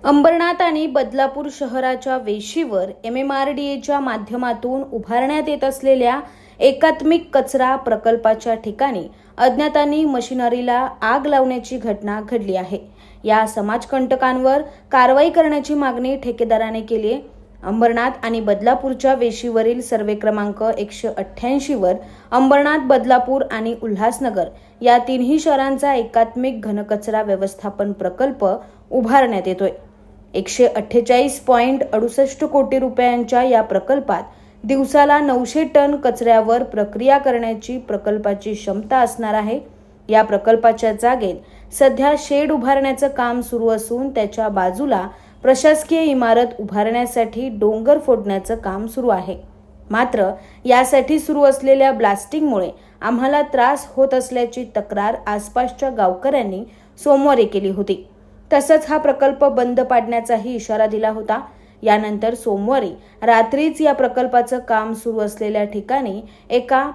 अंबरनाथ आणि बदलापूर शहराच्या वेशीवर MMRDAच्या माध्यमातून उभारण्यात येत असलेल्या एकात्मिक कचरा प्रकल्पाच्या ठिकाणी अज्ञातांनी मशिनरीला आग लावण्याची घटना घडली आहे। या समाजकंटकांवर कारवाई करण्याची मागणी ठेकेदाराने केली आहे। अंबरनाथ आणि बदलापूरच्या वेशीवरील सर्वे क्रमांक 188 वर अंबरनाथ, बदलापूर आणि उल्हासनगर या तिन्ही शहरांचा एकात्मिक घनकचरा व्यवस्थापन प्रकल्प उभारण्यात येतोय। 148.68 कोटी रुपयांच्या या प्रकल्पात दिवसाला 900 टन कचऱ्यावर प्रक्रिया करण्याची प्रकल्पाची क्षमता असणार आहे। या प्रकल्पाच्या जागेत सध्या शेड उभारण्याचं काम सुरू असून त्याच्या बाजूला प्रशासकीय इमारत उभारण्यासाठी डोंगर फोडण्याचं काम सुरू आहे। मात्र यासाठी सुरू असलेल्या ब्लास्टिंगमुळे आम्हाला त्रास होत असल्याची तक्रार आसपासच्या गावकऱ्यांनी सोमवारी केली होती। तसंच हा प्रकल्प बंद पाडण्याचाही इशारा दिला होता। यानंतर सोमवारी रात्रीच या प्रकल्पाचं काम सुरू असलेल्या ठिकाणी एका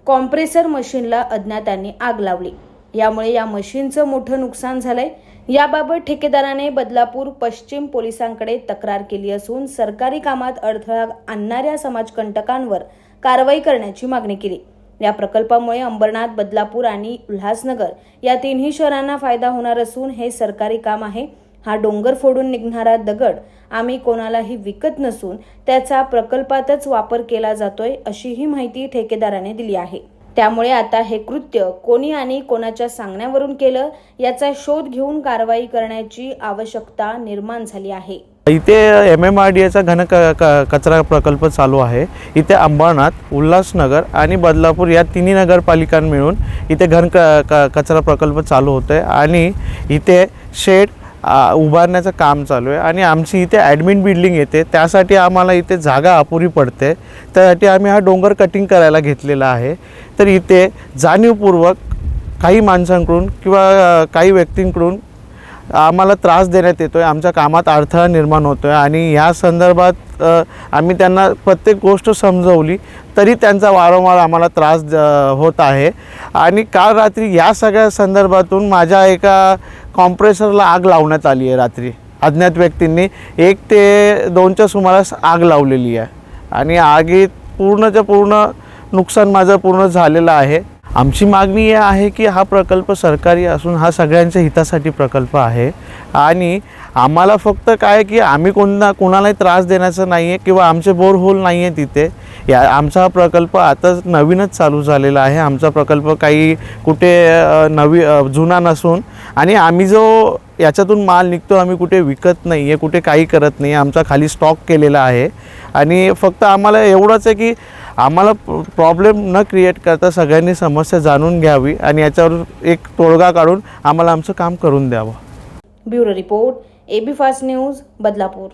कॉम्प्रेसर मशीनला अज्ञातांनी आग लावली। यामुळे या मशीनचं मोठं नुकसान झालंय। याबाबत ठेकेदाराने बदलापूर पश्चिम पोलिसांकडे तक्रार केली असून सरकारी कामात अडथळा आणणाऱ्या समाजकंटकांवर कारवाई करण्याची मागणी केली। या प्रकल्पामुळे अंबरनाथ, बदलापूर आणि उल्हासनगर या तिन्ही शहरांना फायदा होणार असून हे सरकारी काम आहे। हा डोंगर फोडून निघणारा दगड आम्ही कोणालाही विकत नसून त्याचा प्रकल्पातच वापर केला जातोय, अशीही माहिती ठेकेदाराने दिली आहे। त्यामुळे आता हे कृत्य कोणी आणि कोणाच्या सांगण्यावरून केलं याचा शोध घेऊन कारवाई करण्याची आवश्यकता निर्माण झाली आहे। इथे MMRDAचा कचरा प्रकल्प चालू आहे। इथे अंबरनाथ, उल्हासनगर आणि बदलापूर या तिन्ही नगरपालिका मिळून इथे कचरा प्रकल्प चालू होते आणि इथे शेड उभारण्याचं काम चालू आहे आणि आमची इथे ॲडमिन बिल्डिंग येते, त्यासाठी आम्हाला इथे जागा अपुरी पडते। त्यासाठी आम्ही हा डोंगर कटिंग करायला घेतलेला आहे। तर इथे जाणीवपूर्वक काही माणसांकडून किंवा काही व्यक्तींकडून आम्हाला त्रास देण्यात येतोय, आमच्या कामात अडथळा निर्माण होतोय आणि या संदर्भात आम्ही त्यांना प्रत्येक गोष्ट समजवली तरी त्यांचा वारंवार आम्हाला त्रास होत आहे। आणि काल रात्री या सगळ्या संदर्भातून माझ्या एका कॉम्प्रेसरला आग लावण्यात आली आहे। रात्री अज्ञात व्यक्तींनी 1 ते 2च्या सुमारास आग लावलेली आहे आणि आगीत पूर्णच्या पूर्ण नुकसान माझं पूर्ण झालेलं आहे। आमची मागणी ही आहे की हा प्रकल्प सरकारी असून हा सगळ्यांच्या हितासाठी प्रकल्प आहे आणि आम्हाला फक्त काय की आम्ही कोणालाही त्रास देण्याचं नाही आहे किंवा आमचे बोरहोल नाही आहे तिथे। आमचा हा प्रकल्प आता नवीनच चालू झालेला आहे। आमचा प्रकल्प काही कुठे जुना नसून आणि आम्ही जो याच्यातून माल निघतो आम्ही कुठे विकत नाही आहे, कुठे काही करत नाही, आमचा खाली स्टॉक केलेला आहे। आणि फक्त आम्हाला एवढंच आहे की आम्हाला प्रॉब्लेम न क्रिएट करता सगळ्यांनी समस्या जाणून घ्यावी आणि याच्यावर एक तोडगा काढून आम्हाला आमचं काम करून द्यावं। Bureau report, AB fast news, Badlapur.